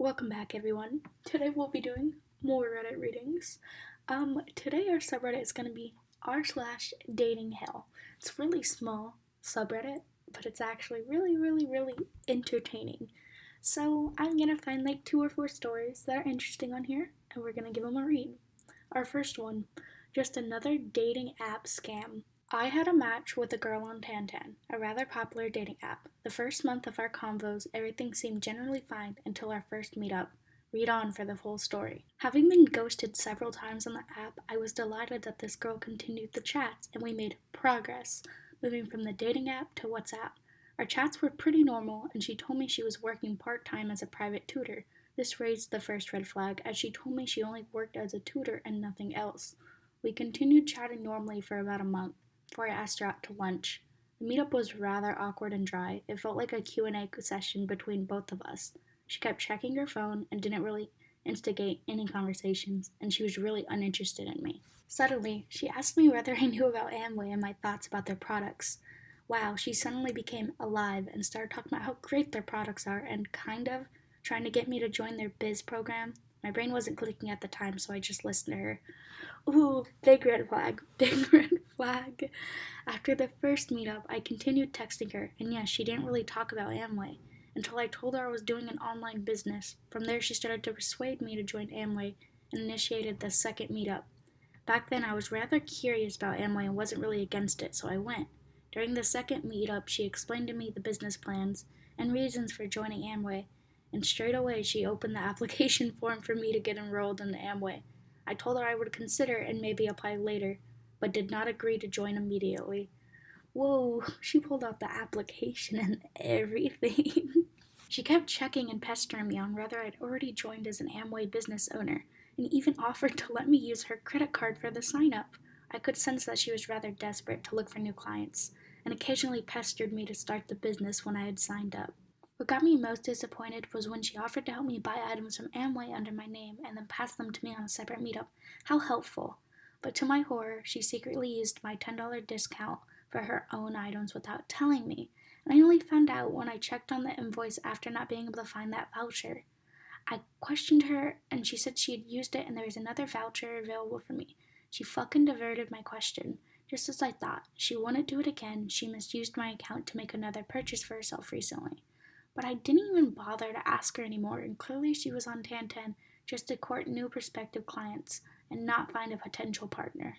Welcome back, everyone. Today we'll be doing more Reddit readings. Today our subreddit is going to be r/datinghell. It's really small subreddit, but it's actually really entertaining. So I'm going to find like 2 or 4 stories that are interesting on here, and we're going to give them a read. Our first one, just another dating app scam. I had a match with a girl on Tantan, a rather popular dating app. The first month of our convos, everything seemed generally fine until our first meetup. Read on for the full story. Having been ghosted several times on the app, I was delighted that this girl continued the chats and we made progress, moving from the dating app to WhatsApp. Our chats were pretty normal, and she told me she was working part-time as a private tutor. This raised the first red flag, as she told me she only worked as a tutor and nothing else. We continued chatting normally for about a month before I asked her out to lunch. The meetup was rather awkward and dry. It felt like a Q&A session between both of us. She kept checking her phone and didn't really instigate any conversations, and she was really uninterested in me. Suddenly, she asked me whether I knew about Amway and my thoughts about their products. Wow, she suddenly became alive and started talking about how great their products are and kind of trying to get me to join their biz program. My brain wasn't clicking at the time, so I just listened to her. Ooh, big red flag, big red flag. After the first meetup, I continued texting her, and yes, she didn't really talk about Amway until I told her I was doing an online business. From there, she started to persuade me to join Amway and initiated the second meetup. Back then, I was rather curious about Amway and wasn't really against it, so I went. During the second meetup, she explained to me the business plans and reasons for joining Amway, and straight away she opened the application form for me to get enrolled in the Amway. I told her I would consider and maybe apply later, but did not agree to join immediately. Whoa, she pulled out the application and everything. She kept checking and pestering me on whether I'd already joined as an Amway business owner, and even offered to let me use her credit card for the sign-up. I could sense that she was rather desperate to look for new clients, and occasionally pestered me to start the business when I had signed up. What got me most disappointed was when she offered to help me buy items from Amway under my name and then pass them to me on a separate meetup. How helpful. But to my horror, she secretly used my $10 discount for her own items without telling me, and I only found out when I checked on the invoice after not being able to find that voucher. I questioned her, and she said she had used it and there was another voucher available for me. She fucking diverted my question. Just as I thought, she wouldn't do it again. She misused my account to make another purchase for herself recently. But I didn't even bother to ask her anymore, and clearly she was on Tantan just to court new prospective clients and not find a potential partner.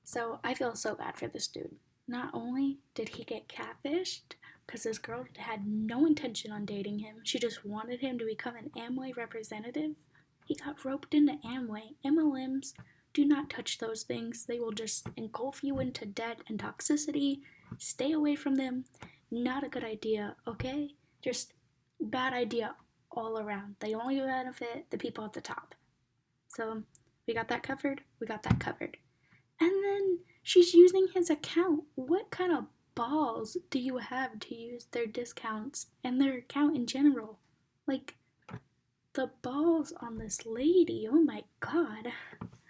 So I feel so bad for this dude. Not only did he get catfished, because this girl had no intention on dating him, she just wanted him to become an Amway representative. He got roped into Amway. MLMs, do not touch those things. They will just engulf you into debt and toxicity. Stay away from them. Not a good idea, okay? Just bad idea all around. They only benefit the people at the top. So we got that covered. And then she's using his account. What kind of balls do you have to use their discounts and their account in general? Like, the balls on this lady, oh my god.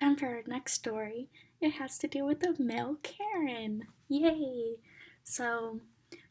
And for our next story, it has to do with a male Karen. Yay! So,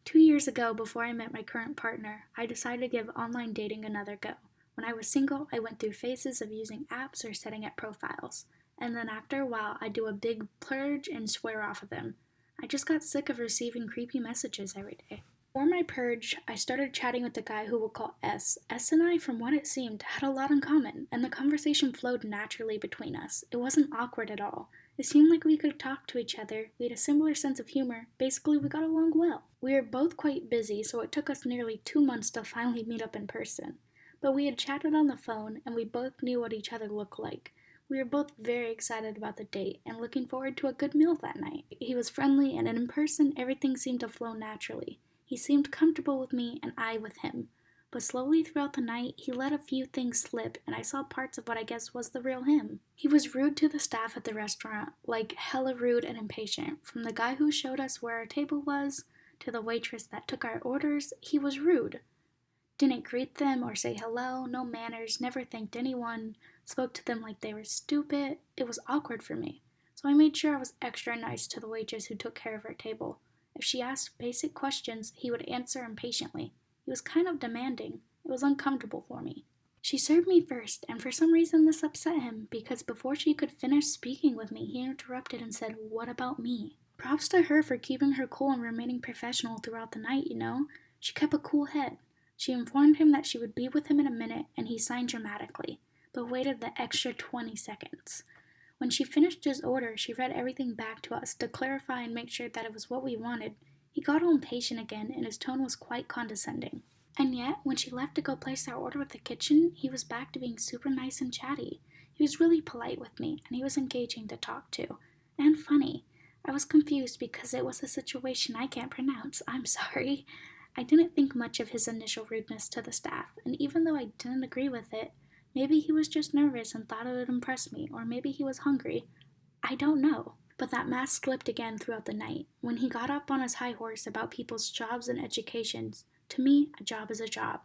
2 years ago, before I met my current partner, I decided to give online dating another go. When I was single, I went through phases of using apps or setting up profiles, and then after a while, I'd do a big purge and swear off of them. I just got sick of receiving creepy messages every day. For my purge, I started chatting with the guy who we'll call S. S and I, from what it seemed, had a lot in common, and the conversation flowed naturally between us. It wasn't awkward at all. It seemed like we could talk to each other. We had a similar sense of humor. Basically, we got along well. We were both quite busy, so it took us nearly 2 months to finally meet up in person. But we had chatted on the phone, and we both knew what each other looked like. We were both very excited about the date and looking forward to a good meal that night. He was friendly, and in person, everything seemed to flow naturally. He seemed comfortable with me, and I with him. But slowly throughout the night, he let a few things slip, and I saw parts of what I guess was the real him. He was rude to the staff at the restaurant, like hella rude and impatient. From the guy who showed us where our table was, to the waitress that took our orders, he was rude. Didn't greet them or say hello, no manners, never thanked anyone, spoke to them like they were stupid. It was awkward for me. So I made sure I was extra nice to the waitress who took care of our table. If she asked basic questions, he would answer impatiently. He was kind of demanding. It was uncomfortable for me. She served me first, and for some reason this upset him because before she could finish speaking with me, he interrupted and said, "What about me?" Props to her for keeping her cool and remaining professional throughout the night, you know? She kept a cool head. She informed him that she would be with him in a minute, and he signed dramatically, but waited the extra 20 seconds. When she finished his order, she read everything back to us to clarify and make sure that it was what we wanted. He got all impatient again, and his tone was quite condescending. And yet, when she left to go place our order with the kitchen, he was back to being super nice and chatty. He was really polite with me, and he was engaging to talk to. And funny. I was confused because it was a situation I can't pronounce. I'm sorry. I didn't think much of his initial rudeness to the staff, and even though I didn't agree with it, maybe he was just nervous and thought it would impress me, or maybe he was hungry. I don't know. But that mask slipped again throughout the night. When he got up on his high horse about people's jobs and educations, to me, a job is a job.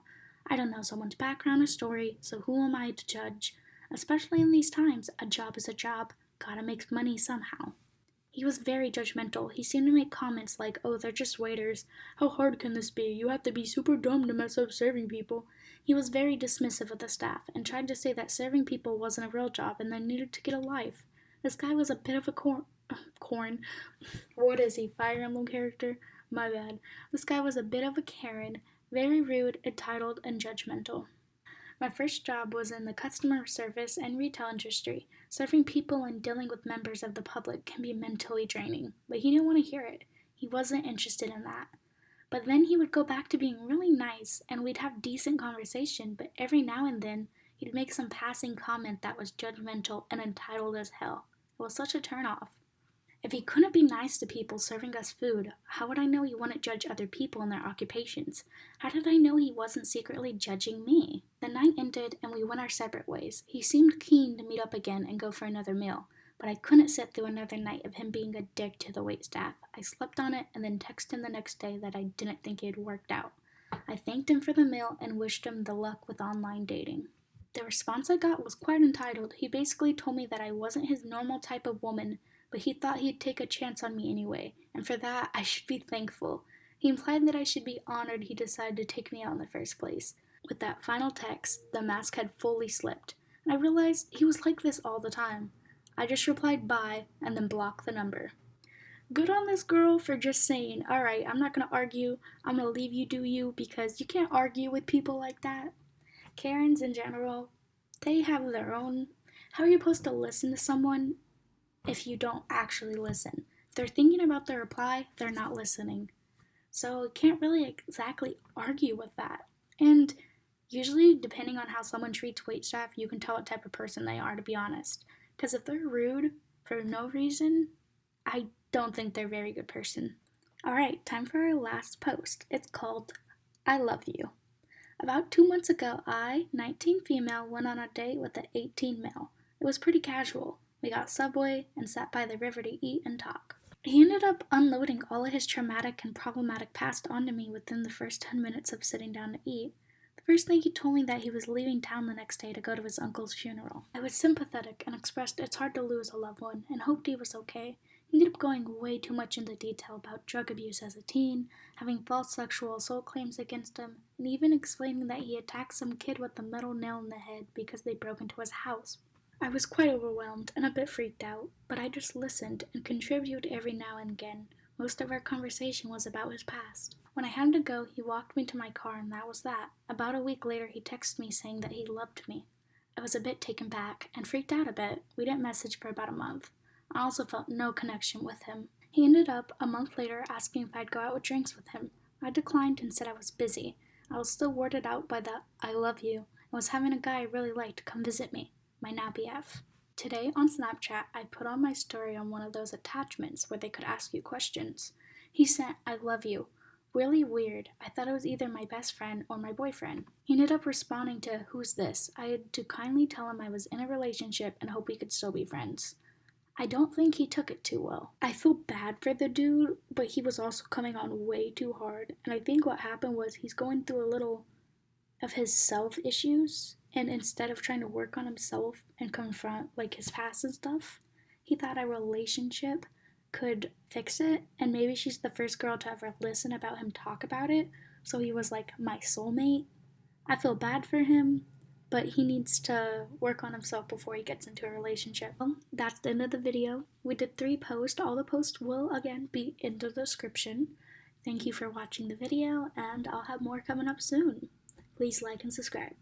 I don't know someone's background or story, so who am I to judge? Especially in these times, a job is a job. Gotta make money somehow. He was very judgmental. He seemed to make comments like, "Oh, they're just waiters. How hard can this be? You have to be super dumb to mess up serving people." He was very dismissive of the staff and tried to say that serving people wasn't a real job and they needed to get a life. This guy was a bit of a corn. What is he, Fire Emblem character? My bad. This guy was a bit of a Karen, very rude, entitled, and judgmental. My first job was in the customer service and retail industry. Serving people and dealing with members of the public can be mentally draining, but he didn't want to hear it. He wasn't interested in that. But then he would go back to being really nice and we'd have decent conversation, but every now and then he'd make some passing comment that was judgmental and entitled as hell. It was such a turnoff. If he couldn't be nice to people serving us food, how would I know he wouldn't judge other people in their occupations? How did I know he wasn't secretly judging me? The night ended and we went our separate ways. He seemed keen to meet up again and go for another meal, but I couldn't sit through another night of him being a dick to the waitstaff. I slept on it and then texted him the next day that I didn't think it had worked out. I thanked him for the meal and wished him the luck with online dating. The response I got was quite entitled. He basically told me that I wasn't his normal type of woman, but he thought he'd take a chance on me anyway, and for that I should be thankful. He implied that I should be honored he decided to take me out in the first place. With that final text, the mask had fully slipped, and I realized he was like this all the time. I just replied bye and then blocked the number. Good on this girl for just saying, "Alright, I'm not gonna argue, I'm gonna leave you do you," because you can't argue with people like that. Karens in general, they have their own. How are you supposed to listen to someone if you don't actually listen? If they're thinking about their reply, they're not listening. So you can't really exactly argue with that. And usually, depending on how someone treats waitstaff, you can tell what type of person they are, to be honest. Because if they're rude for no reason, I don't think they're a very good person. Alright, time for our last post. It's called I Love You. About 2 months ago, I, 19 female, went on a date with an 18 male. It was pretty casual. We got Subway and sat by the river to eat and talk. He ended up unloading all of his traumatic and problematic past onto me within the first 10 minutes of sitting down to eat. The first thing he told me that he was leaving town the next day to go to his uncle's funeral. I was sympathetic and expressed it's hard to lose a loved one and hoped he was okay. He ended up going way too much into detail about drug abuse as a teen, having false sexual assault claims against him, and even explaining that he attacked some kid with a metal nail in the head because they broke into his house. I was quite overwhelmed and a bit freaked out, but I just listened and contributed every now and again. Most of our conversation was about his past. When I had to go, he walked me to my car and that was that. About a week later, he texted me saying that he loved me. I was a bit taken back and freaked out a bit. We didn't message for about a month. I also felt no connection with him. He ended up, a month later, asking if I'd go out with drinks with him. I declined and said I was busy. I was still worded out by the "I love you" and was having a guy I really liked come visit me, my now BF. Today on Snapchat, I put on my story on one of those attachments where they could ask you questions. He sent "I love you." Really weird. I thought it was either my best friend or my boyfriend. He ended up responding to "Who's this?" I had to kindly tell him I was in a relationship and hope we could still be friends. I don't think he took it too well. I feel bad for the dude, but he was also coming on way too hard, and I think what happened was he's going through a little of his self issues, and instead of trying to work on himself and confront like his past and stuff, he thought a relationship could fix it, and maybe she's the first girl to ever listen about him talk about it, so he was like my soulmate. I feel bad for him, but he needs to work on himself before he gets into a relationship. Well, that's the end of the video. We did 3 posts. All the posts will again be in the description. Thank you for watching the video, and I'll have more coming up soon. Please like and subscribe.